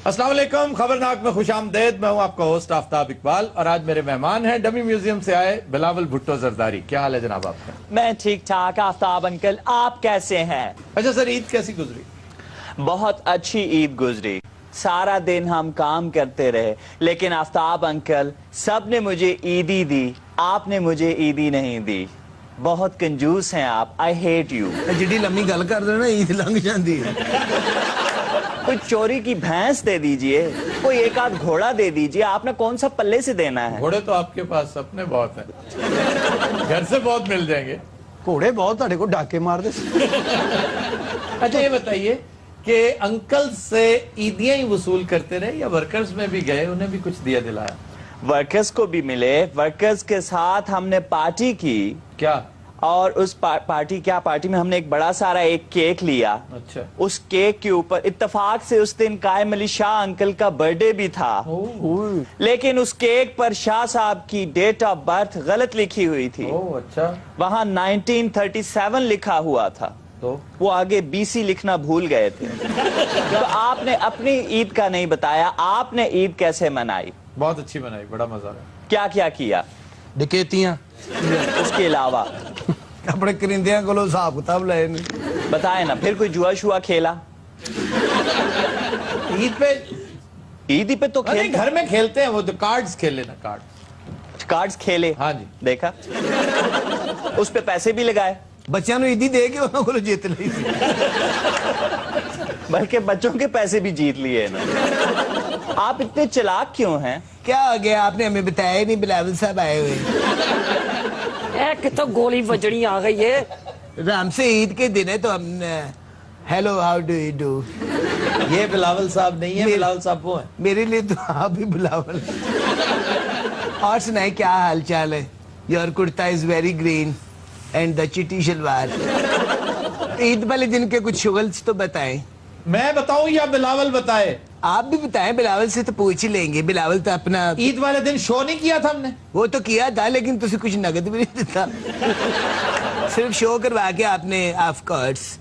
अस्सलाम वालेकुम, खबरनाक में खुशामदेद। मैं हूं आपका होस्ट आफ्ताब इकबाल और आज मेरे मेहमान हैं डमी म्यूजियम से आए बिलावल भुट्टो जरदारी। क्या हाल है जनाब आपका? मैं ठीक ठाक आफ्ताब अंकल, आप कैसे हैं? अच्छा सर, ईद कैसी गुजरी? बहुत अच्छी ईद गुजरी। सारा दिन हम काम करते रहे, लेकिन आफ्ताब अंकल सब ने मुझे ईदी दी, आपने मुझे ईदी नहीं दी। बहुत कंजूस हैं आप। I hate you. जिड्डी लम्मी गल कर रहे ना, ईद लंघ जाती है। कोई चोरी की भैंस दे दीजिए, कोई एक आध घोड़ा दे दीजिए, आपने कौन सा पल्ले से देना है? घोड़े तो आपके पास अपने बहुत हैं, घर से बहुत मिल जाएंगे। घोड़े बहुत ਤੁਹਾਡੇ को डाके मार दे। अच्छा ये बताइए कि अंकल से ईदियां ही वसूल करते रहे या वर्कर्स में भी गए, उन्हें भी कुछ दिया दिलाया? वर्कर्स को भी मिले, वर्कर्स के साथ हमने पार्टी की। क्या? और उस पार्टी में हमने एक बड़ा सारा एक केक लिया। अच्छा। उस केक के ऊपर इत्तेफाक से उस दिन कायम अली शाह अंकल का बर्थडे भी था, लेकिन उस केक पर शाह साहब की डेट ऑफ बर्थ गलत लिखी हुई थी। अच्छा। वहां 1937 लिखा हुआ था, तो वो आगे BC लिखना भूल गए थे। तो आपने अपनी ईद का नहीं बताया, आपने ईद कैसे मनाई? बहुत अच्छी मनाई, बड़ा मजा आया। क्या क्या किया? डकैतियां, उसके अलावा अपने करिंदियां को हिसाब किताब लाए नहीं। बताए ना, फिर कोई जुआ शुआ खेला? ईद पे तो खेल, घर में खेलते हैं, वो तो कार्ड्स खेल लेना। कार्ड्स खेले? हाँ जी। देखा, उस पे पैसे भी लगाए, बच्चों को ईदी दे के उन्होंने को जीत ली, बल्कि बच्चों के पैसे भी जीत लिए ना। आप इतने चालाक क्यों हैं? क्या हो गया, आपने हमें बताया ही नहीं। बिलावल साहब आए हुए, तो गोली बजड़ी आ गई है। राम से ईद के दिन है तो हम hello how do you do. ये बिलावल साहब नहीं है, बिलावल साहब वो है। मेरे लिए तो आप भी बिलावल। और सुनाए, क्या हाल चाल है? Your kurta is very green and the चिट्टी शलवार। ईद वाले दिन के कुछ शुगल्स तो बताएं। मैं बताऊं या बिलावल बताए? आप भी बताएं, बिलावल से तो पूछ ही लेंगे। बिलावल तो अपना ईद वाले दिन शो नहीं किया था हमने। वो तो किया था, लेकिन तुझे कुछ नगद भी नहीं देता। सिर्फ शो करवा के आपने ऑफ कोर्स।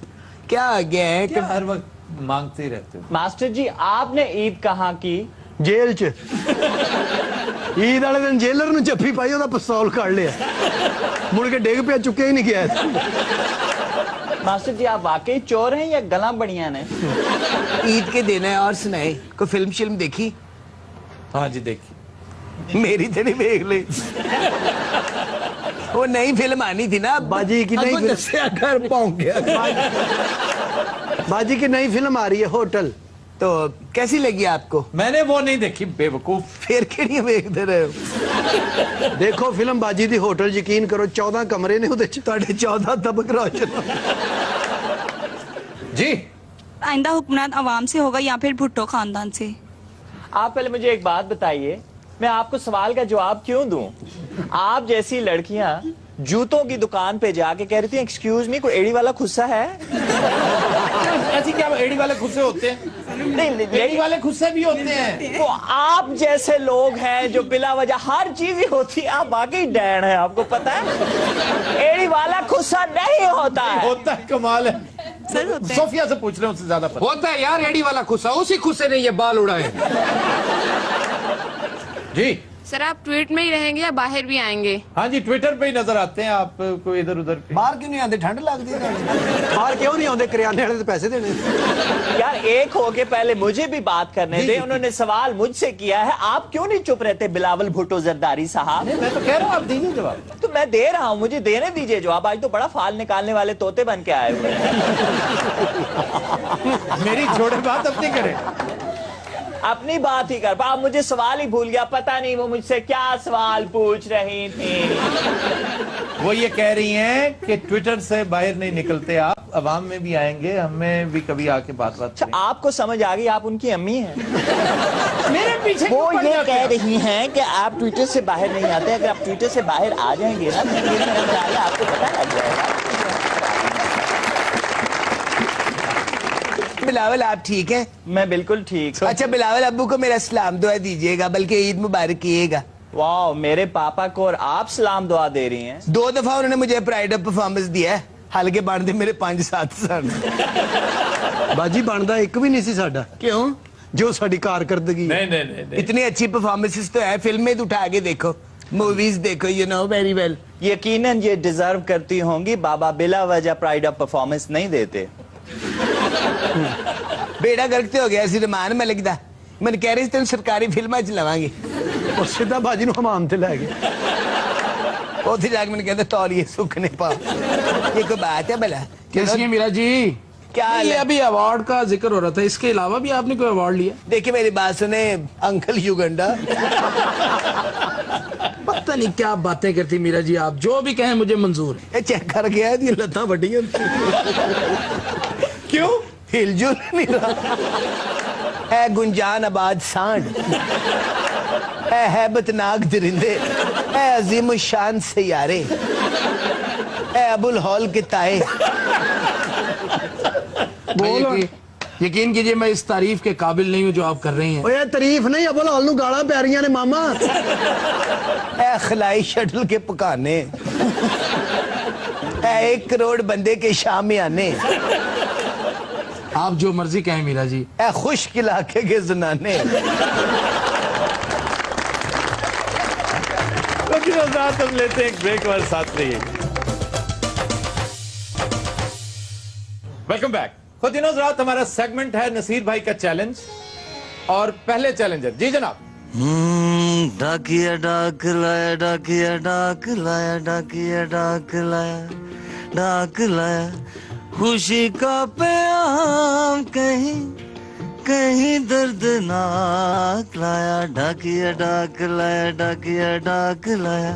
क्या आ गया है कि हर वक्त मांगते ही रहते हो? मास्टर जी, आपने ईद कहाँ की? जेल च। ईद वाले दिन जेलर ਨੂੰ जफ्फी पाई, ਉਹਦਾ पिस्तौल काट लिया, मुड़ के डिग पिया, चुके ही नहीं गया। मास्टर जी, आप वाकई चोर हैं या गला बढ़िया ने? ईद के दिन है। और सुनाए, कोई फिल्म देखी? हाँ जी देखी। मेरी तो नहीं देख ली। वो नई फिल्म आनी थी ना, बाजी की नई घर पहुंच गया। बाजी की नई फिल्म आ रही है, होटल। तो कैसी लगी आपको? मैंने वो नहीं देखी, बेवकूफ। फिर केड़ी देखते रहे हो? देखो फिल्म बाजी दी होटल, यकीन करो 14 कमरे ने ਉਹਦੇ ਚ, ਤੁਹਾਡੇ 14 तबक रोशन। जी, आइंदा हुक्मरान अवाम से होगा या फिर भुट्टो खानदान से? आप पहले मुझे एक बात बताइए, मैं आपको सवाल का जवाब क्यों दूं? आप जैसी लड़कियां जूतों की दुकान पे जाके कह रही थी, एक्सक्यूज मी, कोई एड़ी वाला खुस्सा है? ऐसी क्या एड़ी वाले खुस्से होते हैं? नहीं, एड़ी वाले खुस्से भी होते हैं। तो आप जैसे लोग हैं जो बिला वजह हर चीज ही होती है। आप वाकई डैन है, आपको पता है एड़ी वाला खुस्सा नहीं होता है। होता है, कमाल है। सर होता है। सोफिया से पूछ रहे हैं, उससे ज्यादा पता होता है यार एड़ी वाला खुस्सा, उसी खुस्से ने ये बाल उड़ाए। जी सर, आप ट्वीट में ही रहेंगे या बाहर भी आएंगे? हाँ जी, ट्विटर पे ही नजर आते हैं आप को इधर उधर के। बाहर क्यों नहीं आते? ठंड लगती है। बाहर क्यों नहीं आते? किराने वाले तो पैसे देने। यार एक हो के पहले मुझे भी बात करने दे। उन्होंने सवाल मुझसे किया है, आप क्यों नहीं चुप रहते बिलावल भुट्टो जरदारी साहब? मैं तो कह रहा हूँ आप दीजिए जवाब। तो मैं दे रहा हूँ, मुझे देने दीजिए जवाब। आज तो बड़ा फाल निकालने वाले तोते बन के आए हुए हैं। मेरी छोड़े बात अपनी करें, अपनी बात ही कर। आप मुझे सवाल ही भूल गया, पता नहीं वो मुझसे क्या सवाल पूछ रही थी। वो ये कह रही हैं कि ट्विटर से बाहर नहीं निकलते आप, अवाम में भी आएंगे, हमें भी कभी आके बात करें। आपको समझ आ गई, आप उनकी अम्मी हैं। मेरे पीछे वो ये कह रही हैं कि आप ट्विटर से बाहर नहीं आते। अगर आप ट्विटर से बाहर आ जाएंगे ना, तो ये मेरा ख्याल है आपको पता लग जाएगा। बिलावल आप ठीक हैं? मैं बिल्कुल ठीक हूँ। अच्छा बिलावल, अब्बू को मेरा सलाम दुआ दीजिएगा, बल्कि ईद मुबारक किएगा। वाह, मेरे पापा को और आप सलाम दुआ दे रही हैं। 2 दफा उन्होंने मुझे प्राइड ऑफ परफॉर्मेंस दिया है, हल्के बनते मेरे 5-7 सन। बाजी बनदा एक भी नहीं सी साडा। क्यों? जो साडी कारकर्दगी नहीं नहीं नहीं, नहीं। इतनी अच्छी परफॉर्मेंसेस तो है, फिल्म में तो उठा के देखो, मूवीज देखो, यू नो वेरी वेल। यकीनन ये डिजर्व करती होंगी, बाबा बिला वजह प्राइड ऑफ परफॉर्मेंस नहीं देते। बेड़ा गर्क तो हो गया सी रमान मलिक दा, मैंने कह रही तेन सरकारी फिल्म च लवांगे, और सीधा बाजी नु हमाम ते लै गए। उधर जाके मैंने कहते तौलिए सुखने पा, ये कोई बात है भला? कैसी है मीरा जी? क्या हाल ये है? अभी अवार्ड का जिक्र हो रहा था, इसके अलावा भी आपने कोई अवार्ड लिया? देखिए मेरी बात सुने अंकल युगंडा, पता नहीं क्या बातें करती मीरा जी, आप जो भी कहें मुझे मंजूर है। ये चेक कर गया है, ये लत्ता बड़ी क्यों हिलजुल नहीं रहा है? गुंजान आबाद सांड है हैबतनाक दरिंदे, है अजीम शान सैयारे, है अबुल हॉल के ताए। यकीन कीजिए मैं इस तारीफ के काबिल नहीं हूँ जो आप कर रही हैं। ओए तारीफ नहीं, अबुल हॉल नु गालां पै रहीਆਂ ने मामा। है खलाई शटल के पकाने, है 1 करोड़ बंदे के शामियाने, आप जो मर्जी कहें मीरा जी। है खुश्क इलाके के जनाने। हम लेते हैं एक ब्रेक और साथ रहिए। Welcome back. खुद रात हमारा सेगमेंट है नसीर भाई का चैलेंज, और पहले चैलेंजर जी जनाब। डाकिया डाक लाया, डाकिया डाक लाया, डाकिया डाक लाया, डाक लाया, खुशी का पैगाम कहीं कहीं दर्दनाक लाया, डाकिया डाक लाया, डाकिया डाक लाया।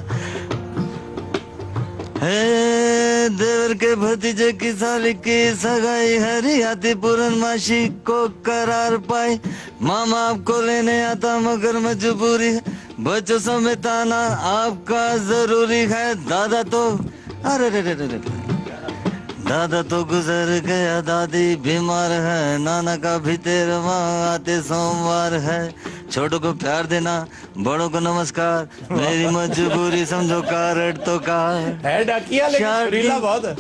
है देवर के भतीजे की साली की सगाई, हरियाती पूर्णमासी को करार पाई, मामा आपको लेने आता मगर मजबूरी है, बच्चों समेत आना आपका जरूरी है, दादा तो अरे रे रे रे रे, दादा तो गुजर गया, दादी बीमार है, नाना का भी 13वां आते सोमवार है, छोटों को प्यार देना, बड़ों को नमस्कार, मेरी मजबूरी समझो कारड तो कार है डाकिया, लेकिन सुरीला बहुत है।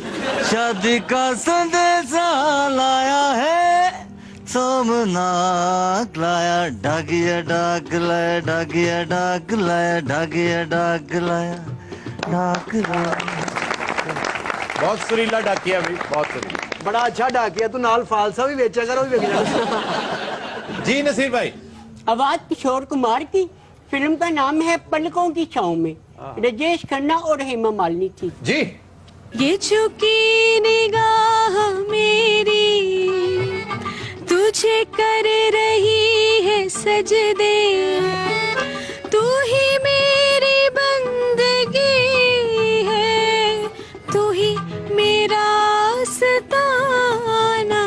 शादी का संदेशा लाया है, सोमनाथ लाया, डाकिया डाक लाया, डाकिया डाक लाया, डाकिया डाक लाया, डाक लाया। बहुत सुरीला डाकिया भी, बहुत सुरीला। बड़ा अच्छा डाकिया, तू नाल फालसा भी बेचा कर, वो भी बेच जाना। जी नसीर भाई। आवाज किशोर कुमार की, फिल्म का नाम है पलकों की छांव में, राजेश खन्ना और हेमा मालिनी थी। जी। ये झुकी निगाह मेरी तुझे कर रही है सजदे, तू ही मेरी बंदगी है, तू ही मेरा सताना,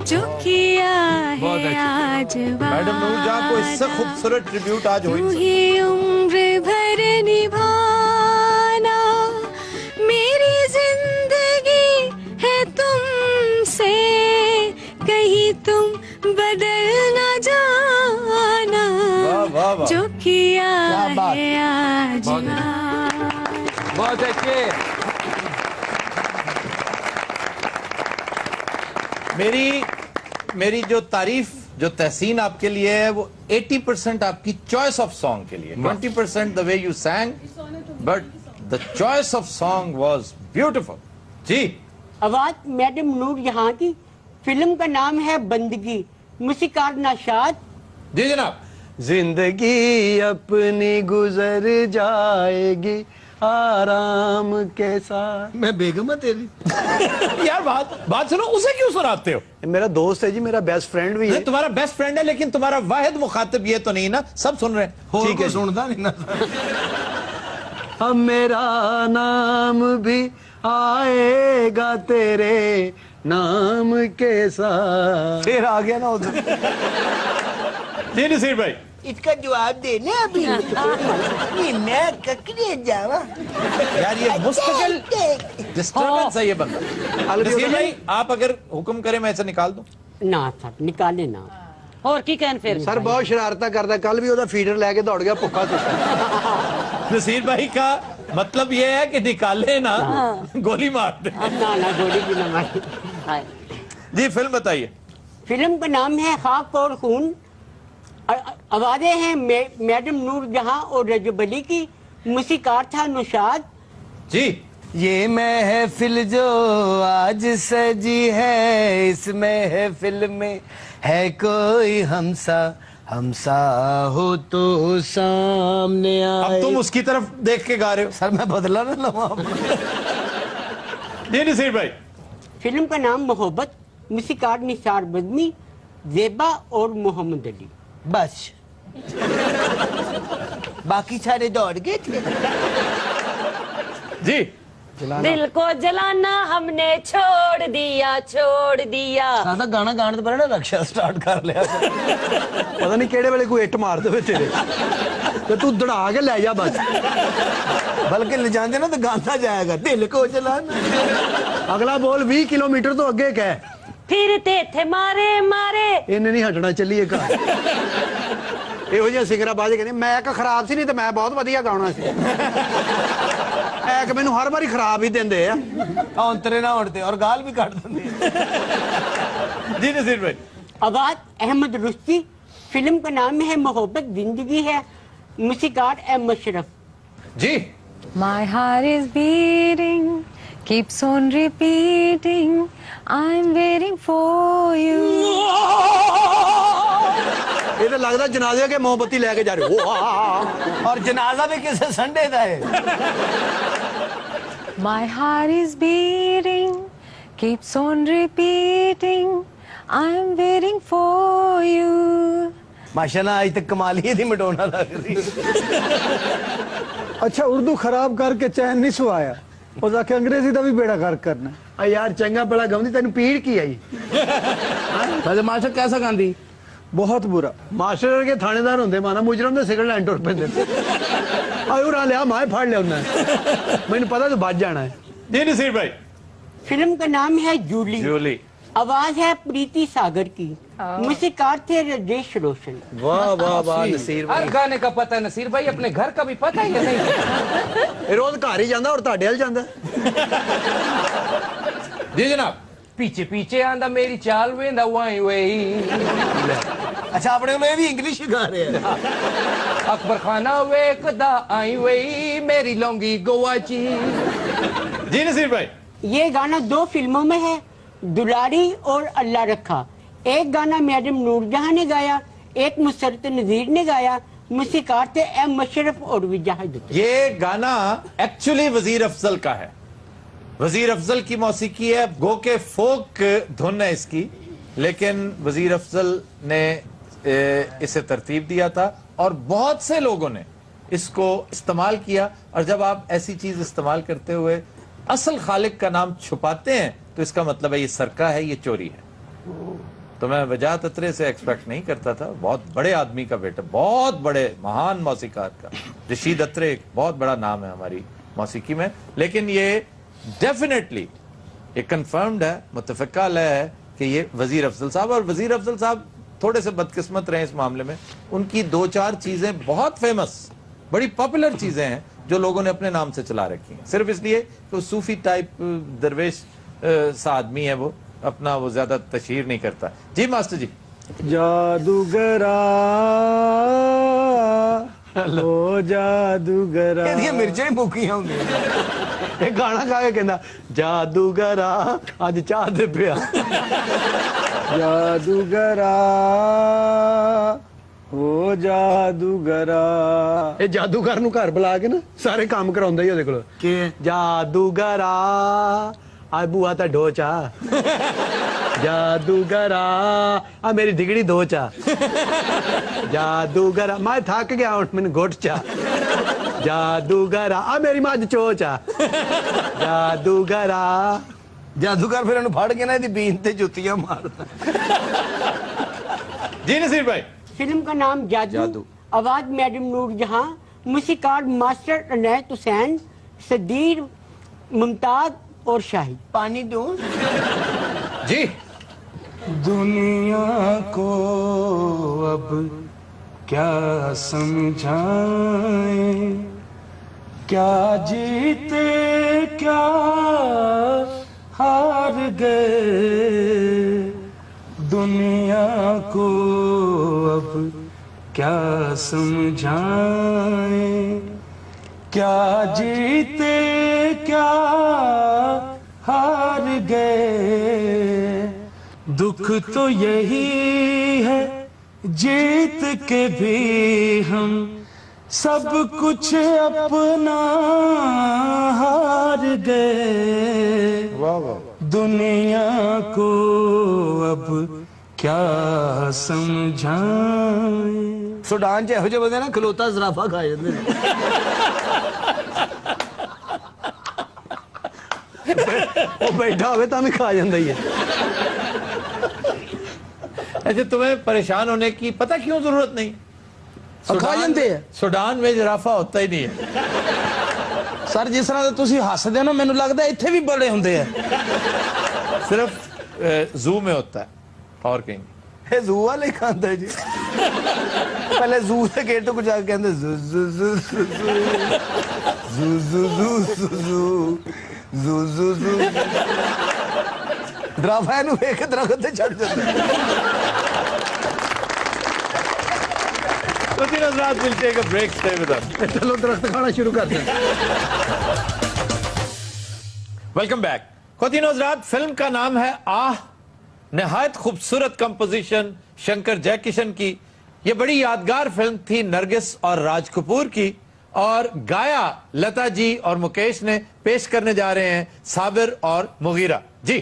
जो किया है आज मैडम नूरजहां को इससे खूबसूरत ट्रिब्यूट आज हुई। तू ही उम्र भर निभाना, मेरी जिंदगी है तुमसे, कहीं तुम बदल न जाना, वाह, वाह। जो किया बात। है आज बहुत अच्छे। मेरी जो तारीफ, जो तहसीन आपके लिए है, वो 80% आपकी चॉइस ऑफ सॉन्ग के लिए, 20% the way you sang, but the choice of song was beautiful. जी। आवाज मैडम नूर जहां की, फिल्म का नाम है बंदगी, मूसीकार नशाद। जी जनाब। जिंदगी अपनी गुजर जाएगी आराम के साथ। मैं बेगम है तेरी। यार बात सुनो, उसे क्यों सुनाते हो? मेरा दोस्त है जी, मेरा बेस्ट फ्रेंड भी है। तुम्हारा बेस्ट फ्रेंड है, लेकिन तुम्हारा वाहिद मुखातिब ये तो नहीं ना, सब सुन रहे हैं। ठीक है, सुनता नहीं ना। अब मेरा नाम भी आएगा तेरे नाम के साथ। फिर आ गया ना उधर। जी नसीर भाई। इसका जवाब देने अभी ये मैं ककड़े जावा यार, ये मुस्तकिल डिस्टर्बेंस है ये बंदा। नसीर भाई, आप अगर हुक्म करें मैं इसे निकाल दूं? ना सर निकाले ना, और की कहन फिर सर बहुत शरारता करता, कल भी ओदा फीडर लेके दौड़ गया भुक्खा सुखा। नसीर भाई का मतलब ये है कि निकाले ना, गोली मार दे। ना गोली की ना मारी। जी फिल्म बताइए। फिल्म का नाम है खाक और खून। आवाजें हैं मैडम नूर जहां और रजब अली की। मूसीकार था नुशाद जी। ये महफिल जो आज सजी है, इस महफिल में है कोई हमसा हो तो सामने आए। अब तुम उसकी तरफ देख के गा रहे हो। सर मैं बदला ना लवा। जी नसीर भाई। फिल्म का नाम मोहब्बत। मूसीकार निसार बदमी, जेबा और मोहम्मद अली। बस बाकी सारे दौड़ गए थे। जी। दिल को जलाना हमने छोड़ दिया। सादा गाना गाने तो पहले ना रक्षा स्टार्ट कर लिया। पता नहीं केड़े वेले कोई इट मार दे तेरे ते तू दड़ा के ले जा बस। बल्कि ले जाते ना तो गाना जाएगा दिल को जलाना। अगला बोल 20 किलोमीटर तो अगे कह। फिर थे मारे इन्हें नहीं हटना, चलिए घर। ਇਹੋ ਜਿਹਾ ਸਿੰਗਰਾ ਬਾਜ ਕਹਿੰਦੇ ਮੈਂ ਕਿ ਖਰਾਬ ਸੀ, ਨਹੀਂ ਤੇ ਮੈਂ ਬਹੁਤ ਵਧੀਆ ਗਾਉਣਾ ਸੀ। ਐ ਕਿ ਮੈਨੂੰ ਹਰ ਵਾਰੀ ਖਰਾਬ ਹੀ ਦਿੰਦੇ ਆ। अंतरे ना उड़ते और गाल भी काट देते। जी नसीर भाई। आवाज अहमद रुश्ती। फिल्म का नाम है मोहब्बत जिंदगी है। मूसीकार M Musharraf ji. My heart is beating, keeps on repeating, I'm waiting for you. ਇਹ ਤਾਂ ਲੱਗਦਾ ਜਨਾਜ਼ੇ ਕੇ ਮੋਮਬੱਤੀ ਲੈ ਕੇ ਜਾ ਰਹੇ ਹੋ। और जनाजा भी किसे संडे का है। My heart is beating, keeps on repeating, I'm waiting for you. माशाल्लाह आज तक कमाल ही थी मिटोना लग रही। अच्छा उर्दू खराब करके चैन नहीं सुआया, ਉਹ ਜਾ ਕੇ ਅੰਗਰੇਜ਼ੀ ਦਾ ਵੀ ਬੇੜਾ ਗਰਕ ਕਰਨਾ। ਆ ਯਾਰ ਚੰਗਾ ਬੜਾ ਗਾਉਂਦੀ, ਤੈਨੂੰ ਪੀੜ ਕੀ ਆਈ? वैसे मास्टर कैसा गांधी? ਬਹੁਤ ਬੁਰਾ। ਮਾਸਟਰ ਵਰਗੇ ਥਾਣੇਦਾਰ ਹੁੰਦੇ ਮਾਨਾ ਮੁਜਰਮ ਦੇ ਸਿਗਰਟ ਲੈਣ ਟੁਰ ਪੈਂਦੇ। ਆਇਓ ਰਾ ਲਿਆ ਮੈਂ ਫੜ ਲਿਆ ਉਹਨਾਂ। ਮੈਨੂੰ ਪਤਾ ਤੂੰ ਵੱਜ ਜਾਣਾ ਹੈ। जी नसीर भाई। फिल्म का नाम है जूली। जूली। आवाज है प्रीति सागर की। मूसीकार थे राजेश रोशन। वाह वाह वाह नसीर भाई। हर गाने का पता है नसीर भाई, अपने घर का भी पता है या नहीं? ਇਹ ਰੋਜ਼ ਘਰ ਹੀ ਜਾਂਦਾ ਔਰ ਤੁਹਾਡੇ ਵੱਲ ਜਾਂਦਾ। जी जनाब। पीछे पीछे आंदा मेरी चाल वेंदा वाई वही। अच्छा अपने में भी इंग्लिश गा रहे हैं। अकबर खाना वेकदा आई वही मेरी लौंगी गोवाची। जी नसीर भाई। ये गाना 2 फिल्मों में है, दुलारी और अल्लाह रखा। एक गाना मैडम नूरजहां ने गाया, एक मुसरत नजीर ने गाया। मूसीकार थे एम मशरफ और विजाहिद। ये गाना एक्चुअली वजीर अफजल का है। वजीर अफजल की मौसीकी है, गो के फोक धुन है इसकी, लेकिन वजीर अफजल ने इसे तरतीब दिया था और बहुत से लोगों ने इसको इस्तेमाल किया। और जब आप ऐसी चीज इस्तेमाल करते हुए असल खालिक का नाम छुपाते हैं तो इसका मतलब है ये सरका है, ये चोरी है। तो मैं वजाहत अतरे से एक्सपेक्ट नहीं करता था। बहुत बड़े आदमी का बेटा, बहुत बड़े महान मौसीकार का, रशीद अतरे एक बहुत बड़ा नाम है हमारी मौसीकी में। लेकिन ये डेफिनेटली ये कंफर्म्ड है, मुत्तफ़िक़ा है कि ये वजीर अफजल साहब, और वजीर अफजल साहब थोड़े से बदकिस्मत रहे इस मामले में। उनकी 2-4 चीजें बहुत फेमस, बड़ी पॉपुलर चीजें हैं जो लोगों ने अपने नाम से चला रखी हैं, सिर्फ इसलिए कि वो सूफी टाइप दरवेश सा आदमी है, वो अपना वो ज्यादा तशहीर नहीं करता। जी मास्टर जी। जादूगरा ओ जादूगरा। ਇਹਦੀਆਂ ਮਿਰਚਾਂ ਹੀ ਮੁੱਕੀਆਂ ਹੁੰਦੀਆਂ। ਇਹ ਗਾਣਾ ਗਾ ਕੇ ਕਹਿੰਦਾ ਜਾਦੂਗਰਾ ਅੱਜ ਚਾਹ ਦੇ ਪਿਆ। ਜਾਦੂਗਰਾ ਓ ਜਾਦੂਗਰਾ। ਇਹ ਜਾਦੂਗਰ ਨੂੰ ਘਰ ਬੁਲਾ ਕੇ ਨਾ ਸਾਰੇ ਕੰਮ ਕਰਾਉਂਦਾ ਹੀ ਉਹਦੇ ਕੋਲ। ਕਿ ਜਾਦੂਗਰਾ ਆ ਬੂਆ ਤਾਂ ਢੋਚਾ। जादूगरा आ मेरी दिगड़ी दो चा। जादूगरा मैं थक गया हूं मैंने घुट चा। जादूगरा आ मेरी मज चो चा। जादूगरा जादूगर फिर उन्हें फड़ के ना ਇਹਦੀ ਬੀਨ ਤੇ ਜੁੱਤੀਆਂ ਮਾਰਦਾ। जी नसीर भाई। फिल्म का नाम जादू। आवाज मैडम नूरजहां। मूसीकार मास्टर अनैत हुसैन, सदीर, मुमताज और शाहिद। पानी दूं जी। दुनिया को अब क्या समझाएं, क्या जीते क्या हार गए, दुनिया को अब क्या समझाएं, क्या जीते क्या हार गए। दुख तो यही है जीत के भी हम सब कुछ अपना हार गए। दुनिया को अब क्या समझाएं। सुडान च ਇਹੋ ਜਿਹੇ ਬੰਦੇ ਨਾ ਖਲੋਤਾ ਜ਼ਰਾਫਾ ਖਾ ਜਾਂਦੇ ਨੇ। ਉਹ ਬੈਠਾ ਹੋਵੇ ਤਾਂ ਵੀ ਖਾ ਜਾਂਦਾ ਹੀ ਹੈ। ऐसे तुम्हें परेशान होने की पता क्यों जरूरत नहीं। खा ਜਾਂਦੇ ਆ। सुडान में जिराफा होता ही नहीं है। सर जिस तरह से तुसी हसदे हो ना मैनू लगदा इत्थे भी बड़े हुंदे आ। सिर्फ जू में होता है और कहीं नहीं। जू वाले खांदा जी। पहले जू से गेट तो कुछ आके कहंदे जू जू जू जू जू जू जू जू जू जू ड्राफा नु वेख दरख्त ते चढ़ जांदा। तो दिन रात will take a break, stay with us. चलो दरख्त खाना शुरू करते हैं। Welcome back. खोतिनो हज़रात, फिल्म का नाम है आह। निहायत खूबसूरत कंपोजिशन शंकर जयकिशन की। यह बड़ी यादगार फिल्म थी नरगिस और राज कपूर की, और गाया लता जी और मुकेश ने। पेश करने जा रहे हैं साबिर और मुगीरा जी।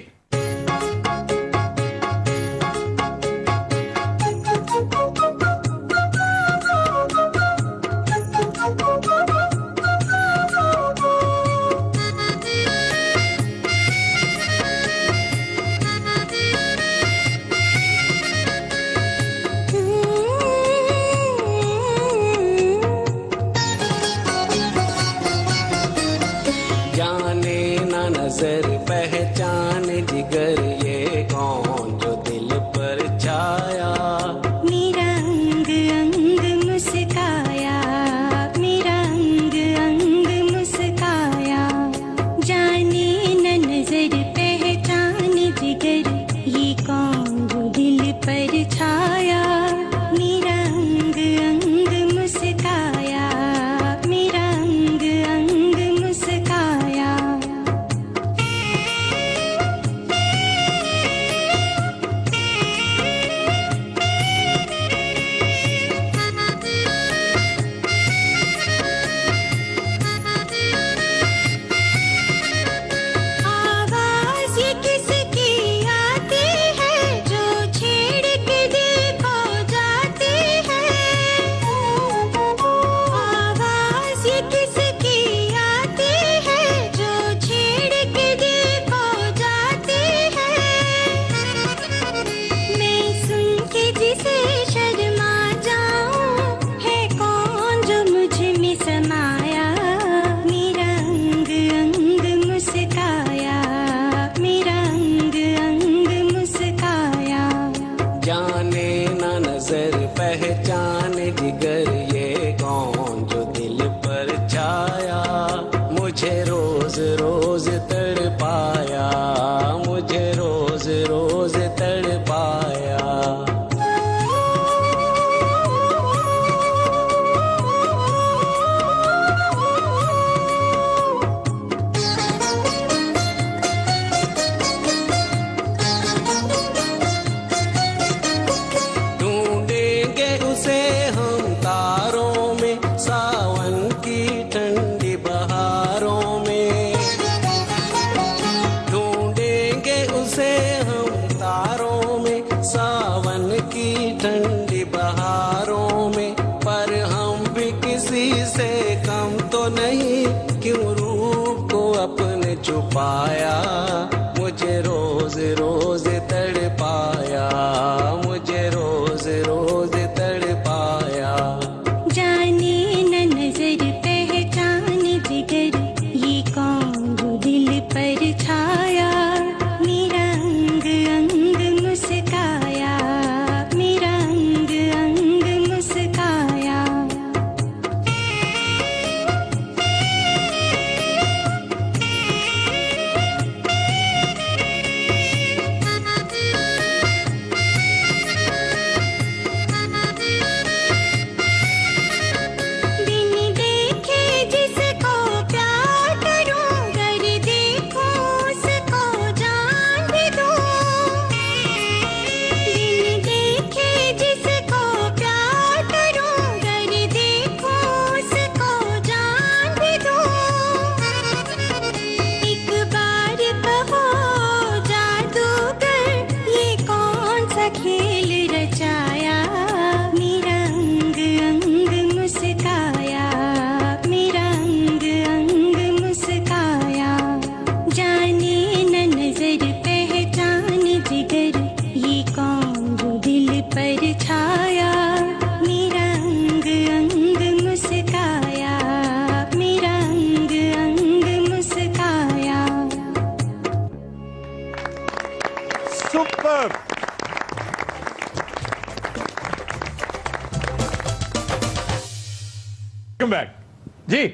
नजर पहचान जिगर ये कौन जो दिल पर छाया। मेरा अंग अंग मुस्काया, मेरा अंग अंग मुस्काया। जाने न नजर पहचान जिगर ये कौन जो दिल पर छाया। मेरा अंग अंग मुस्काया, मेरा अंग अंग मुस्काया। पहचान जिगर ये कौन जो दिल पर छाया। मुझे रोज रोज तड़पाया, मुझे रोज रोज तड़पाया। ठंडी बहारों में पर हम भी किसी से कम तो नहीं, क्यों रूप को अपने छुपाया। मुझे रोज रोज तड़पाया, मुझे रोज रोज तड़पाया। जाने न नजर पहचान जिगर ये कौन जो दिल पर छाया। मेरा अंग अंग मुस्काया, मेरा अंग अंग मुस्काया। वेलकम बैक जी।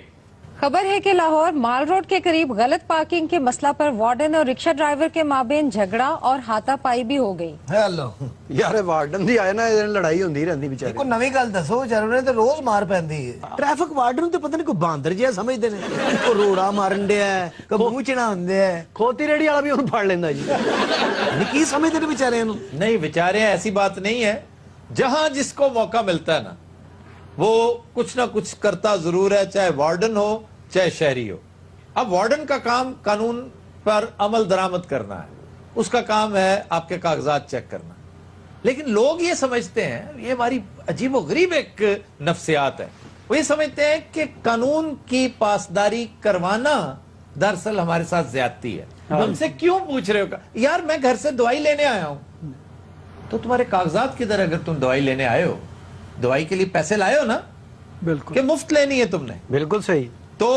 खबर है कि लाहौर माल रोड के करीब गलत पार्किंग के मसला पर वार्डन और रिक्शा ड्राइवर के माबेन झगड़ा और हाथापाई भी हो गई। हेलो यार वार्डन दी आए ना ਇਹਦੇ ਨਾਲ ਲੜਾਈ ਹੁੰਦੀ ਰਹਿੰਦੀ ਵਿਚਾਰੇ। ਕੋਈ ਨਵੀਂ ਗੱਲ ਦੱਸੋ ਵਿਚਾਰੇ ਨੇ ਤੇ ਰੋਜ਼ ਮਾਰ ਪੈਂਦੀ ਹੈ। ਟ੍ਰੈਫਿਕ ਵਾਰਡਨ ਨੂੰ ਤੇ ਪਤਾ ਨਹੀਂ ਕੋਈ ਬਾਂਦਰ ਜਿਹਾ ਸਮਝਦੇ ਨੇ। ਕੋ ਰੋੜਾ ਮਾਰਨ ਡਿਆ ਕੋ ਮੂੰਹ ਚਣਾ ਹੁੰਦੇ ਆ। ਖੋਤੀ ਰੇੜੀ ਵਾਲਾ ਵੀ ਉਹਨੂੰ ਫੜ ਲੈਂਦਾ ਜੀ। ਨਹੀਂ ਕੀ ਸਮਝਦੇ ਨੇ ਵਿਚਾਰਿਆਂ ਨੂੰ। नहीं बेचारे ऐसी बात नहीं है, जहां जिसको मौका मिलता है ना वो कुछ ना कुछ करता जरूर है, चाहे वार्डन हो चाहे शहरी हो। अब वार्डन का काम कानून पर अमल दरामद करना है, उसका काम है आपके कागजात चेक करना। लेकिन लोग ये समझते हैं, ये हमारी अजीबोगरीब एक नफ्सियात है, वो ये समझते हैं कि कानून की पासदारी करवाना दरअसल हमारे साथ ज्यादती है। हमसे क्यों पूछ रहे हो? यार मैं घर से दवाई लेने आया हूं, तो तुम्हारे कागजात किधर? अगर तुम दवाई लेने आए हो, दवाई के लिए पैसे लाए हो ना? बिल्कुल। कि मुफ्त लेनी है तुमने? बिल्कुल सही। तो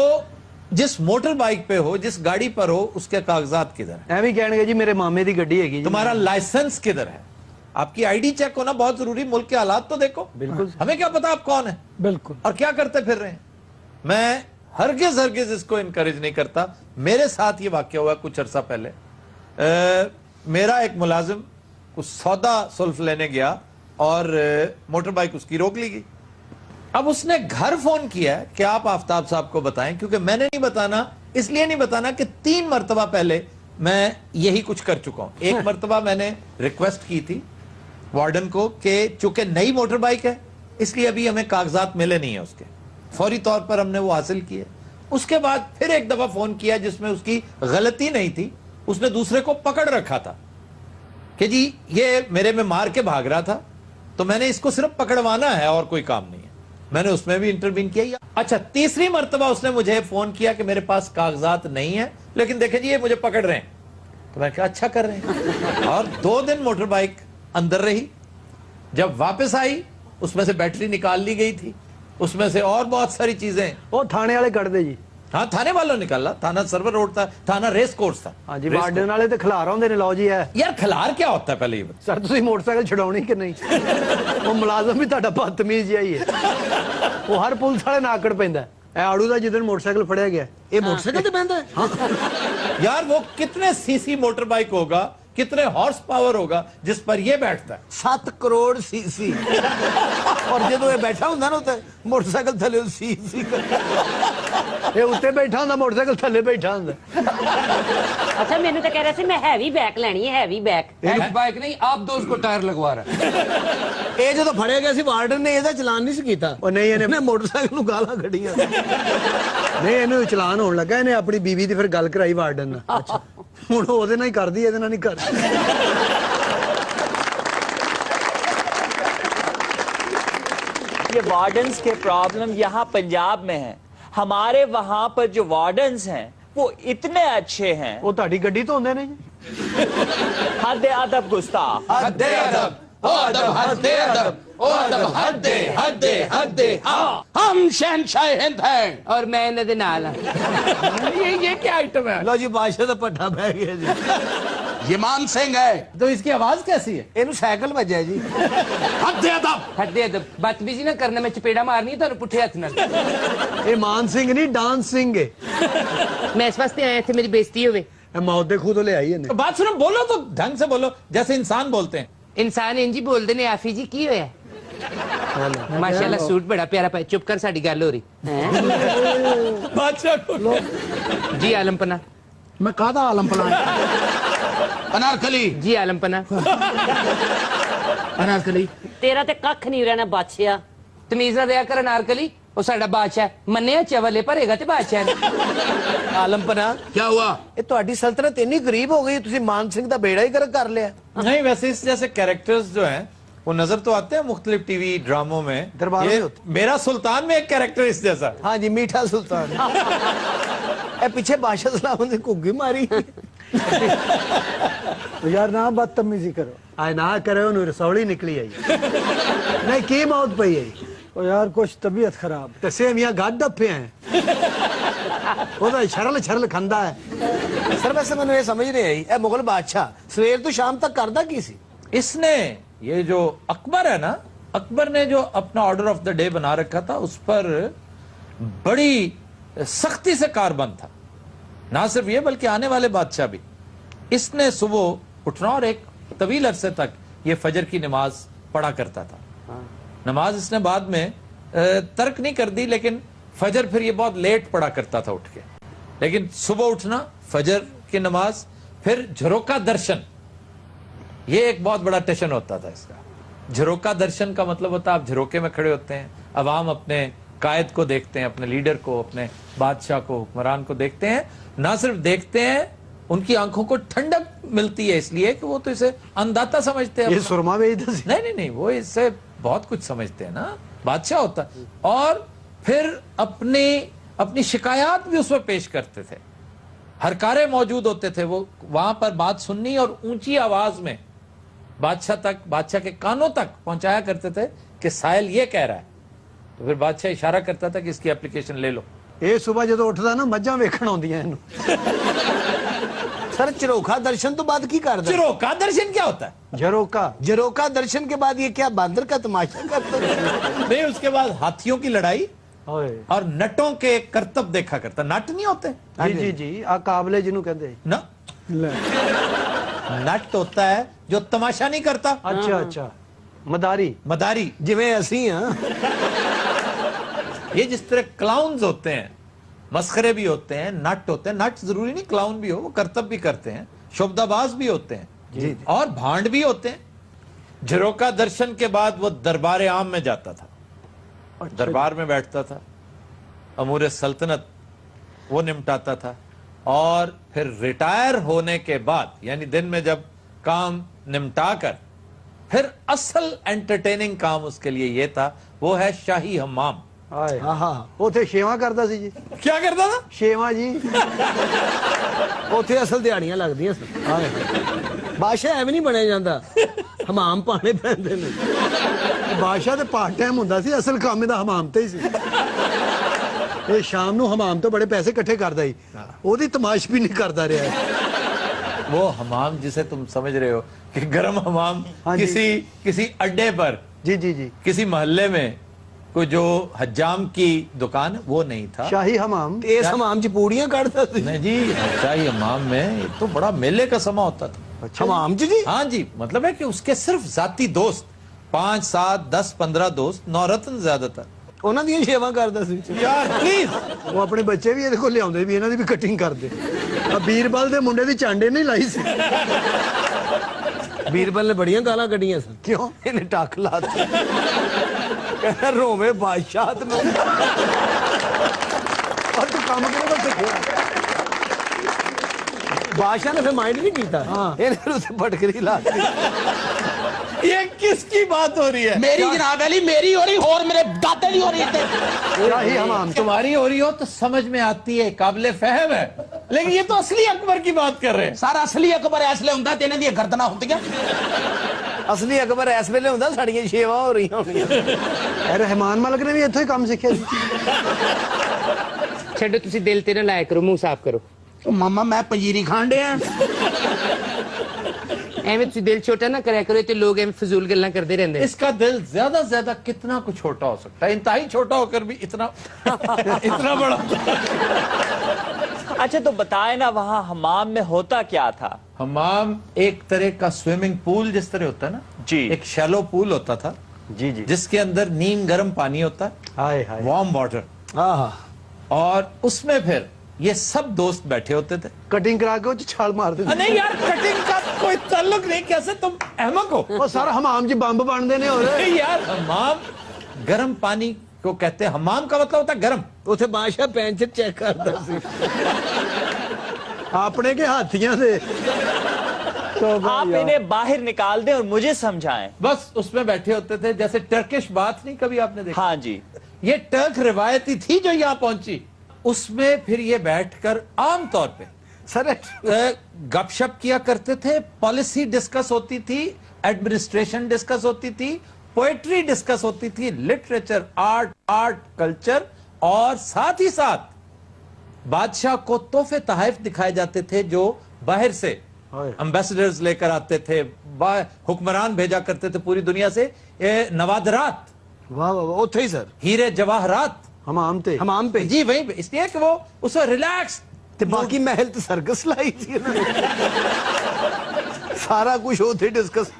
जिस मोटर बाइक पे हो, जिस गाड़ी पर हो, उसके कागजात किधर है? ਐਵੇਂ ਕਹਿਣਗੇ ਜੀ ਮੇਰੇ ਮਾਮੇ ਦੀ ਗੱਡੀ ਹੈਗੀ जी। तुम्हारा लाइसेंस किधर है? आपकी आईडी चेक होना बहुत जरूरी। मुल्क के हालात तो देखो। बिल्कुल। हमें क्या पता आप कौन है बिल्कुल और क्या करते फिर रहे हैं। मैं हरगिज इसको इनकरेज नहीं करता। मेरे साथ ये वाकया हुआ कुछ अरसा पहले। मेरा एक मुलाजिम कुछ सौदा सुल्फ लेने गया और मोटर बाइक उसकी रोक ली गई। अब उसने घर फोन किया कि आप आफ्ताब साहब को बताएं, क्योंकि मैंने नहीं बताना, इसलिए नहीं बताना कि 3 मरतबा पहले मैं यही कुछ कर चुका हूं। एक मरतबा मैंने रिक्वेस्ट की थी वार्डन को कि चूंकि नई मोटर बाइक है इसलिए अभी हमें कागजात मिले नहीं है उसके, फौरी तौर पर हमने वो हासिल किए। उसके बाद फिर एक दफा फोन किया जिसमें उसकी गलती नहीं थी, उसने दूसरे को पकड़ रखा था कि जी ये मेरे में मार के भाग रहा था, तो मैंने इसको सिर्फ पकड़वाना है और कोई काम नहीं है। मैंने उसमें भी इंटरवीन किया। अच्छा, तीसरी मर्तबा उसने मुझे फोन किया कि मेरे पास कागजात नहीं है, लेकिन देखे जी ये मुझे पकड़ रहे हैं। तो मैं कहा अच्छा कर रहे हैं। और 2 दिन मोटर बाइक अंदर रही। जब वापस आई उसमें से बैटरी निकाल ली गई थी, उसमें से और बहुत सारी चीजें। वो थाने वाले कर दे जी। हाँ, थाने वालों निकाला। थाना सर्वर रोड था, थाना रेस कोर्स था। हाँ जी, वार्डन वाले तो खिलार आउंदे ने। लो जी है यार, खिलार क्या होता है पहले ये बता। सर तुसी मोटरसाइकिल छुड़ाउणी कि नहीं? वो मुलाजम भी ਤੁਹਾਡਾ बदतमीज जिहा ही है। वो हर पुलिस वाले नाकड़ पैंदा है। ए आड़ू दा जिदन मोटरसाइकिल फड़िया गया, ये मोटरसाइकिल ते पैंदा है। यार वो कितने सीसी मोटर बाइक होगा, कितने हॉर्स पावर होगा जिस पर ये बैठता है? 7 करोड़ सीसी। और जो ये बैठा होंगे ना तो मोटरसाइकिल थले सीसी ये उत्ते बैठा होंदा, मोटरसाइकिल थले बैठा होंदा। अच्छा, मैंने तो कह रहा था मैं हैवी बैक लेनी है, हैवी बैक। हैवी बाइक नहीं, आप दो उसको टायर लगवा रहा है। ये जो फड़े गए वार्डन ने ਇਹਦਾ ਚਲਾਨ ਨਹੀਂ ਕੀਤਾ। ਉਹ ਨਹੀਂ ਇਹਨੇ मोटरसाइकिल ਨੂੰ ਗਾਲਾਂ ਕੱਢੀਆਂ। ਨਹੀਂ ਇਹਨੂੰ ਚਲਾਨ ਹੋਣ ਲੱਗਾ, ਇਹਨੇ ਆਪਣੀ ਬੀਵੀ ਦੀ ਫਿਰ ਗੱਲ ਕਰਾਈ ਵਾਰਡਨ ਨਾਲ। ਅੱਛਾ, ਹੁਣ ਉਹਦੇ ਨਾਲ ਹੀ ਕਰਦੀ, ਇਹਦੇ ਨਾਲ ਨਹੀਂ ਕਰਦੀ। ये वार्डन्स के प्रॉब्लम यहाँ पंजाब में है। हमारे वहां पर जो वार्डन्स हैं वो इतने अच्छे हैं। वो ਤੁਹਾਡੀ ਗੱਡੀ ਤੋਂ ਹੁੰਦੇ ਨੇ ਜੀ। हद अदब गुस्ताख। हद अदब, ओ अदब, हद अदब, ओ अदब, हद हद हद। हाँ, हम शहनशाह हिंद हैं और मैं इन्हें दे नाल हां। ये क्या आइटम है? लो जी, बादशाह ਦਾ ਪੱਠਾ ਬਹਿ ਗਿਆ ਜੀ। ये मान सिंह है। तो इसकी आवाज कैसी है? ਇਹਨੂੰ ਸਾਈਕਲ ਵੱਜਿਆ ਜੀ। हद अदब, हद अदब, बदतमीजी ना करना, मैं चपेड़ा मारनी है ਤੁਹਾਨੂੰ ਪੁੱਠੇ ਹੱਥ ਨਾਲ। ਇਹ ਮਾਨ ਸਿੰਘ ਨਹੀਂ, ਡਾਂਸ ਸਿੰਘ ਹੈ। मैं इस वास्ते आया थे मेरी बेइज्जती होवे। ਇਹ मौत ਦੇ ਖੂਹ ਤੋਂ ਲਿਆਈ ਇਹਨੇ। तो बात सुनो, बोलो तो ढंग से बोलो जैसे इंसान बोलते हैं। इंसान इंजी बोलते ने। आफी जी की होया? माशाल्लाह सूट बड़ा प्यारा पाया। चुप कर, साडी गल हो रही है। बादशाह को जी आलम पना। मैं कादा आलम पना? अनारकली जी आलम पना। अनारकली तेरा ते कख नहीं रहना बादशाह। तमीज ना दिया कर अनारकली। ਉਹ ਸਾਡਾ ਬਾਦਸ਼ਾਹ ਮੰਨਿਆ ਚਵਲੇ ਭਰੇਗਾ ਤੇ ਬਾਦਸ਼ਾਹ ਨੇ। ਆਲਮ ਪਨਾ क्या हुआ? ਇਹ ਤੁਹਾਡੀ ਸਲਤਨਤ ਇੰਨੀ ਗਰੀਬ ਹੋ ਗਈ, ਤੁਸੀਂ ਮਾਨ ਸਿੰਘ ਦਾ ਬੇੜਾ ਹੀ ਕਰ ਲਿਆ। नहीं, वैसे इस जैसे कैरेक्टर्स जो हैं वो नजर तो आते हैं मुख्तलिफ टीवी ड्रामों में। दरबारों में होते। मेरा सुल्तान में एक कैरेक्टर इस जैसा। हाँ जी, मीठा सुल्तान। ए पीछे बादशाह सलाम ने घुग्गी मारी। तो यार ना बदतमीजी करो। आए ना करे, उन्हें रसौली निकली आई। नहीं की मौत पई है? ओ यार कुछ तबीयत खराब। तो सेम यहाँ गाड़ डप्पे हैं। ਉਹਦਾ ਛਰਲ ਛਰਲ ਖਾਂਦਾ ਹੈ। सर वैसे मैंने ये समझ नहीं आई, ए मुगल बादशाह सवेर तो शाम तक करदा की सी? इसने ये जो अकबर है ना, अकबर ने जो अपना ऑर्डर ऑफ द डे बना रखा था उस पर बड़ी सख्ती से कारबंद था। ना सिर्फ ये बल्कि आने वाले बादशाह भी। इसने सुबह उठना और एक तवील अरसे तक ये फजर की नमाज पढ़ा करता था। नमाज इसने बाद में तर्क नहीं कर दी, लेकिन फजर फिर ये बहुत लेट पढ़ा करता था उठ के। लेकिन सुबह उठना, फजर की नमाज, फिर झरोका दर्शन, ये एक बहुत बड़ा टेशन होता था इसका। झरोका दर्शन का मतलब होता है आप झरोके में खड़े होते हैं, अवाम अपने कायद को देखते हैं, अपने लीडर को, अपने बादशाह को, हुक्मरान को देखते हैं। ना सिर्फ देखते हैं, उनकी आंखों को ठंडक मिलती है इसलिए कि वो तो इसे अंदाता समझते हैं। ये सुरमा में नहीं, वो इससे बहुत कुछ समझते हैं ना, बादशाह होता है। और फिर अपनी शिकायत भी उसमें पेश करते थे। हरकारे मौजूद होते थे, वो वहां पर बात सुननी और ऊंची आवाज में बादशाह के कानों तक पहुंचाया करते थे कि साहिल ये कह रहा है। तो फिर बादशाह इशारा करता था कि इसकी एप्लीकेशन ले लो। ये सुबह जो उठता ना मज्जा वेखण आउंदियां इहनूं। सर झरोका दर्शन तो बाद की करता है? झरोका दर्शन क्या होता है? झरोका दर्शन के बाद ये क्या बांदर का तमाशा करता है? नहीं, उसके बाद हाथियों की लड़ाई और नटों के करतब देखा करता। नट नहीं होते? जी आ काबले जिन्हों कहते ना, नट होता है जो तमाशा नहीं करता। अच्छा, मदारी जिवें असी हां। ये जिस तरह क्लाउन्स होते हैं, मस्खरे भी होते हैं, नट होते हैं। नट जरूरी नहीं क्लाउन भी हो, वो करतब भी करते हैं, शोभदाबाज भी होते हैं और भांड भी होते हैं। झरोका दर्शन के बाद वो दरबार आम में जाता था। दरबार में बैठता था, अमूर सल्तनत वो निपटाता था। और फिर रिटायर होने के बाद, यानी दिन में जब काम निपटा कर, फिर असल एंटरटेनिंग काम उसके लिए ये था, वो है शाही हम्माम। उथे शेवा करता सी जी। क्या करता था? शेवा जी। उथे असल दिहाड़ियां लगदियां सन। बादशाह एवं नहीं बनया जाता, हमाम पाने पैंदे ने। बादशाह ते पार्ट टाइम हुंदा सी, असल काम इहदा हमाम ते ही सी। ये शाम नूं हमाम तो बड़े पैसे इकट्ठे करदा ही, ओदी तमाश भी नहीं करदा रहा। वो हमाम जिसे तुम समझ रहे हो कि गर्म हमाम किसी अड्डे पर, जी किसी मोहल्ले में कोई जो हज्जाम की दुकान, वो नहीं था। शाही हमाम। इस हमाम च पूड़ियां काटता सी? नहीं जी, शाही हमाम में ये तो बड़ा मेले का समा होता था। हमाम जी? हाँ जी, मतलब है कि उसके सिर्फ जाती दोस्त 5, 7, 10, 15 दोस्त, नौरत्न ज्यादातर, उन्हां दी सेवा करदा सी। यार प्लीज, वो अपने बच्चे भी इहदे कोल लियाउंदे भी, इन्हां दी भी कटिंग करदे। आ बीरबल दे मुंडे दी चांडे नहीं लाई सी। बीरबल ने बड़ियां गालां कड्डियां सन। क्यों? इन्हें टक लाती। कहना रोवे बादशाह तू। और तू काम किहड़ा सिखिया? बादशाह ने फिर माइंड नहीं किया। इन्हें उसे फटकरी लाती। ये किसकी बात हो रही है? मेरी जनाब अली, मेरी हो रही, और मेरे दाते की हो रही है। शाही हमाम तुम्हारी हो रही हो तो समझ में आती है, काबिले फहम है, लेकिन ये तो असली अकबर की बात कर रहे हैं। सारा असली अकबर इसलिए हुंदा ते इन्हां दी गर्दना होंदियां। असली अकबर इस वेले हुंदा साड़ियां सेवा हो रही होंदियां। रहमान मलिक ने भी इत्थों ही काम सीखिया। छड्डो, तुसी दिल ते ना लाया करो, मुंह साफ करो। मामा मैं पंजीरी खान डे एवं तुसी दिल छोटा ना कराया करो, ते लोग एवं फजूल गल्लां करदे रहंदे। इसका दिल ज्यादा से ज्यादा कितना कुछ छोटा हो सकता है, इंतहाई छोटा होकर भी इतना बड़ा। अच्छा तो बताए ना, वहाँ हमाम में होता क्या था? हमाम एक तरह का स्विमिंग पूल जिस तरह होता है ना जी, एक शैलो पूल होता था जी, जिसके अंदर नीम गर्म पानी होता है, वार्म वाटर, और उसमें फिर ये सब दोस्त बैठे होते थे। कटिंग करा के छाल मार देते। नहीं यार, कटिंग का कोई ताल्लुक नहीं, कैसे तुम अहमक हो? वो सारा हमाम जी बंब बन देने हो रहे यार। हमाम गर्म पानी को कहते हैं, हमाम का मतलब होता है गर्म। उसे बादशाह पेंशन चेक करता सी अपने के हाथियां से। तो आप इन्हें बाहर निकाल दें और मुझे समझाएं। बस उसमें बैठे होते थे, जैसे टर्किश बात नहीं कभी आपने देखा? हाँ जी, ये टर्क रिवायती थी जो यहाँ पहुंची। उसमें फिर ये बैठकर आमतौर पे सर गपशप किया करते थे, पॉलिसी डिस्कस होती थी, एडमिनिस्ट्रेशन डिस्कस होती थी, पोएट्री डिस्कस होती थी, लिटरेचर, आर्ट कल्चर, और साथ ही साथ बादशाह को तोहफे तोहफे दिखाए जाते थे जो बाहर से एम्बेसडर्स लेकर आते थे, हुक्मरान भेजा करते थे पूरी दुनिया से, नवादरात, वाह वाह, उथे ही सर, हीरे जवाहरात, हमाम पे जी वहीं पे, इसलिए कि वो उसमें रिलैक्स ते बाकी महल तो सर्कस लाई थी सारा कुछ होते डिस्कस।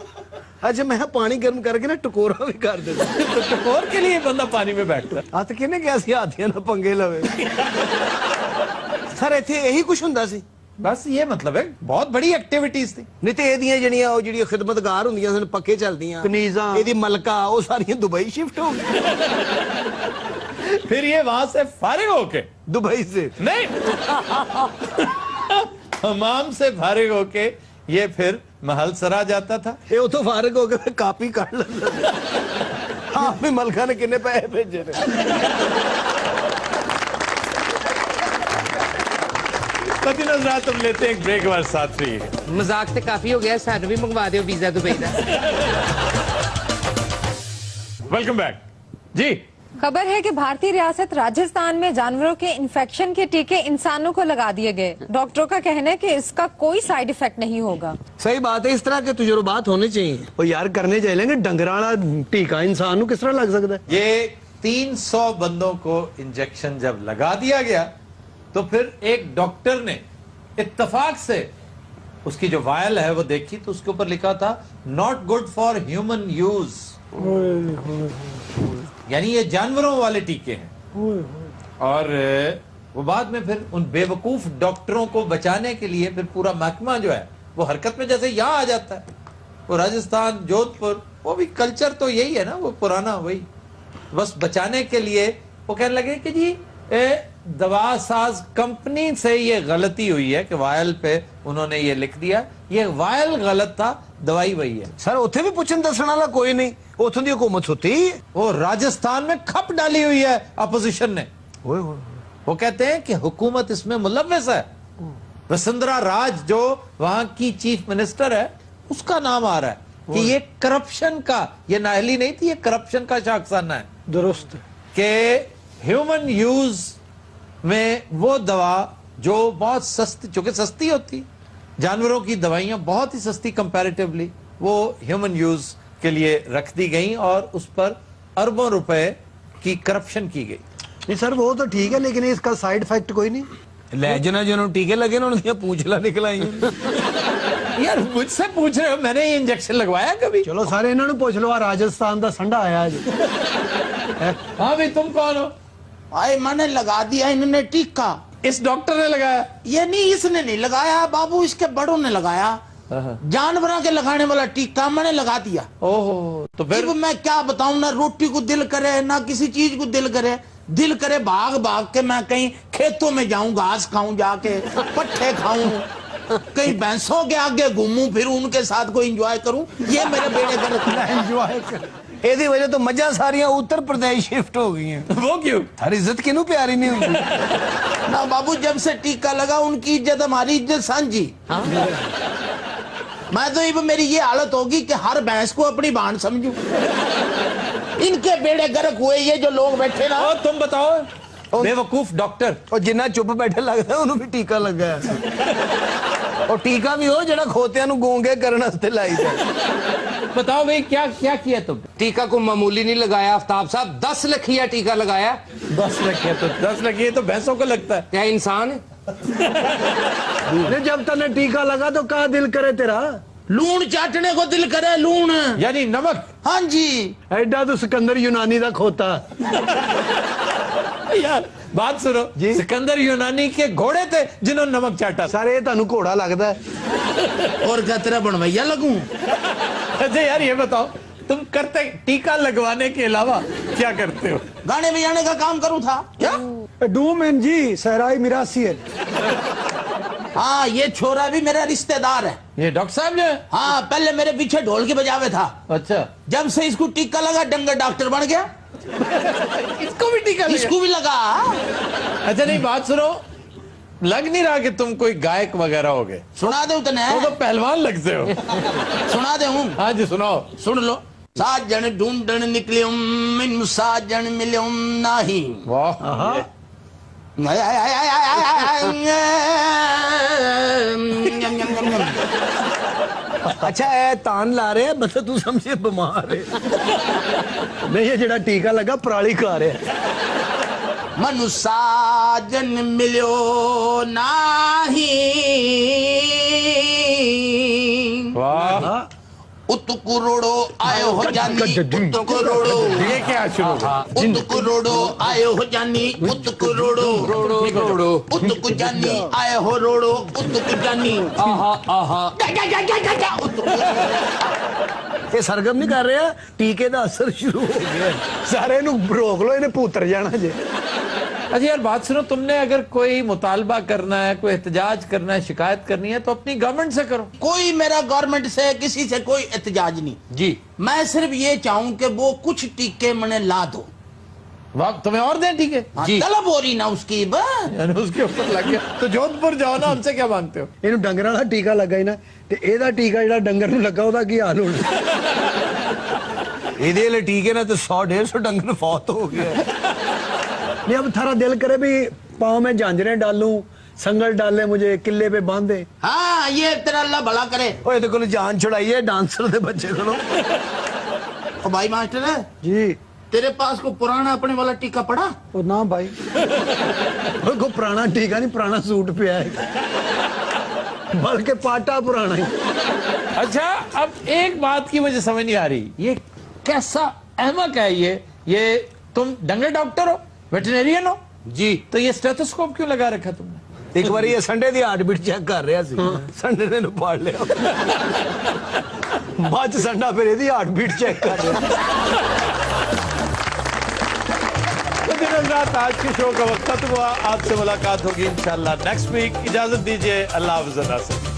अच्छा मैं पानी गर्म करके ना टकोरा भी कर देता तो टकोर के लिए बंदा पानी में बैठता है। हाँ तो किन्ने कैसी हाथियां ना पंगे लवे सर इत्थे यही कुछ हुंदा सी। बस ये मतलब है बहुत बड़ी एक्टिविटीज थी। नहीं तो एदियां जड़ियां ओ जड़ियां खिदमतगार हुंदियां सन पक्के चलदियां कनीज़ां एदी मलका ओ सारियां दुबई शिफ्ट हो गई फिर ये वहां से फारिग होके दुबई से नहीं हमाम से फारिग होके ये फिर महल सरा जाता था। ये तो फारिग हो गए कापी काट लेंदा हाँ भी मलका ने किन्ने पैसे भेजे ने कभी नजर तुम लेते हैं एक ब्रेक हमारे साथ रहिए। मजाक से काफी हो गया, सानू भी मंगवा दो वीजा दुबई का। वेलकम बैक जी। खबर है कि भारतीय रियासत राजस्थान में जानवरों के इन्फेक्शन के टीके इंसानों को लगा दिए गए। डॉक्टरों का कहना है कि इसका कोई साइड इफेक्ट नहीं होगा। सही बात है, इस तरह के तजुर्बात होने चाहिए। ओ यार करने चाहिए डंगरा वाला टीका इंसान को किस तरह लग सकता है। ये 300 बंदों को इंजेक्शन जब लगा दिया गया तो फिर एक डॉक्टर ने इत्तेफाक से उसकी जो वायल है वो देखी तो उसके ऊपर लिखा था not good for human use, यानी ये जानवरों वाले टीके हैं। और वो बाद में फिर उन बेवकूफ डॉक्टरों को बचाने के लिए फिर पूरा महकमा जो है वो हरकत में, जैसे यहाँ आ जाता है वो राजस्थान जोधपुर, वो भी कल्चर तो यही है ना, वो पुराना वही, बस बचाने के लिए वो कहने लगे कि जी दवा साज कंपनी से ये गलती हुई है कि वायल पे उन्होंने ये लिख दिया, ये वायल गलत था, दवाई वही है। सर उथे भी पूछन दसने वाला कोई नहीं, उथों दी हुकूमत होती है। वो राजस्थान में खप डाली हुई है अपोजिशन ने। वो कहते हैं कि हुकूमत इसमें मुलव्वस है। वसुंधरा राज जो वहां की चीफ मिनिस्टर है उसका नाम आ रहा है कि ये करप्शन का, ये नाअहली नहीं थी, ये करप्शन का शाखसाना है। दुरुस्त कि ह्यूमन यूज में वो दवा जो बहुत सस्ती, चूंकि सस्ती होती, जानवरों की दवाइयां बहुत ही सस्ती कंपैरेटिवली, वो ह्यूमन यूज के लिए रख दी गई और उस पर अरबों रुपए की करप्शन की गई। नहीं सर वो तो ठीक है, लेकिन इसका साइड इफेक्ट कोई नहीं। लेजना जिन्होंने टीके लगे ना उनकी पूंछला निकल आई यार मुझसे पूछ रहे हो, मैंने ये इंजेक्शन लगवाया कभी? चलो सारे इन्होंने पूछ लो, राजस्थान का संडा आया आज। हाँ भाई तुम कौन हो? भाई मैंने लगा दिया इन्होंने टीका। इस डॉक्टर ने लगाया? ये नहीं, इसने नहीं लगाया बाबू, इसके बड़ों ने लगाया। जानवरों के लगाने वाला टीका मैंने लगा दिया। ओहो, तो फिर मैं क्या बताऊं, ना रोटी को दिल करे ना किसी चीज को दिल करे। दिल करे भाग भाग के मैं कहीं खेतों में जाऊं, घास खाऊं, जाके पट्टे खाऊं, कहीं भैंसों के आगे घूमूं, फिर उनके साथ कोई एंजॉय करूं। ये मेरे बेटे का एंजॉय कर। एदी वजह तो मजा सारियां उत्तर प्रदेश शिफ्ट हो गई हैं। वो क्यों? हर इज्जत किनू प्यारी नहीं होती ना बाबू, जब से टीका लगा उनकी इज्जत हमारी इज्जत सांझी। मैं तो अब मेरी ये हालत होगी कि हर भैंस को अपनी बहन समझूं। इनके बेड़े गर्क हुए ये जो लोग बैठे ना। और तुम बताओ बेवकूफ डॉक्टर, और जिन्ना चुप बैठे लगता है उन्होंने भी टीका लग गया। और टीका भी हो जरा खोतिया गूंगे करने वास्ते लाई जाए। बताओ भाई क्या क्या किया तुम? टीका को मामूली नहीं लगाया आफ्ताब साहब, 10 लखिया टीका लगाया। 10 लखिया तो 10 लखिया तो भैंसों को लगता है। क्या इंसान है? जब तने टीका लगा तो कहा दिल करे तेरा? लूण चाटने को दिल करे, लूण यानी नमक। हाँ जी, एडा तो सिकंदर यूनानी का खोता। यार बात सुनो जी, सिकंदर यूनानी के घोड़े थे जिन्होंने नमक चाटा। सारे तानू घोड़ा लगता है। और क्या तेरा बनवैया लगूं? अच्छा यार ये बताओ तुम करते टीका लगवाने के अलावा क्या करते हो? गाने बजाने का काम करूं था क्या? डूमन जी सहराई मिरासी है। हाँ ये छोरा भी मेरा रिश्तेदार है। ये डॉक्टर साहब ने? हाँ पहले मेरे पीछे ढोल के बजावे था। अच्छा, जब से इसको टीका लगा डंगर डॉक्टर बन गया। इसको भी टीका लगा? इसको भी लगा। अच्छा नहीं बात सुनो, लग नहीं रहा कि तुम कोई गायक वगैरह हो गए। सुना दे उतने तो पहलवान लगते हो। सुना दे हूँ। हाँ जी सुनाओ। सुन लो। साजन ढूंढन निकलियो मिन साजन मिलियो नाही। वाह, अच्छा है तान ला रहे हैं, मतलब तू समझे बीमार है। नहीं ये जड़ा टीका लगा पराली खा रहे। मनु साजन मिलियो नाही वाह उतकु रोड़ो आयो हो जानी उतकु रोड़ो ये क्या शुरू हुआ? उतकु रोड़ो आयो हो जानी उतकु रोड़ो रोड़ो रोड़ो उतकु जानी आयो हो रोड़ो उतकु जानी आहा आहा ये सरगम नहीं कर रहे टीके का असर शुरू हो गया सारे नु रोक लो इन्हें पुत्र जाना जे। अच्छा यार बात सुनो, तुमने अगर कोई मुतालबा करना है, कोई एहतजाज करना है, शिकायत करनी है तो अपनी गवर्नमेंट से करो। कोई मेरा गवर्नमेंट से किसी से कोई एहतजाज नहीं जी। मैं सिर्फ ये चाहूं कि वो कुछ टीके मैंने ला दो। वाह, तुम्हें और दें टीके? जी। तलब हो रही ना उसकी यानी उसके ऊपर लग गया तो जोधपुर जाओ ना, हमसे क्या मांगते हो? इन्हें डंगर वाला टीका लगा ही ना ते एदा टीका जेड़ा डंगर नु लगा ओदा की हाल होना ਇਹਦੇ ਲਈ ਟੀਕੇ ਨਾਲ ਤੇ 100-150 ਡੰਗਰ ਫੌਤ ਹੋ ਗਏ। नहीं अब थारा दिल करे भी पाँव में झांझरें डालूं संगल डाले मुझे किले पे बांधे। हाँ ये तेरा अल्लाह भला करे। ओए तो कोई जान छुड़ाई है डांसर दे बच्चे को। ओ भाई मास्टर है जी, तेरे पास को पुराना अपने वाला टीका पड़ा? ओ ना भाई को पुराना टीका नहीं, पुराना सूट पे है बल्कि पाटा पुराना ही। अच्छा अब एक बात की मुझे समझ नहीं आ रही, ये कैसा अहमक है ये तुम डंगर डॉक्टर हो, वेटरनेरियन हो जी, तो ये स्टेथोस्कोप क्यों लगा रखा तुमने? एक बार ये संडे दी हार्टबीट चेक कर रहा सी, संडे ने पाड़ लिया बाद च संडा फिर ਇਹਦੀ हार्टबीट चेक कर रहा। तो दिन रात आज के शो का वक्त खत्म हुआ, आपसे मुलाकात होगी इंशाल्लाह नेक्स्ट वीक। इजाजत दीजिए, अल्लाह हाफ़िज़।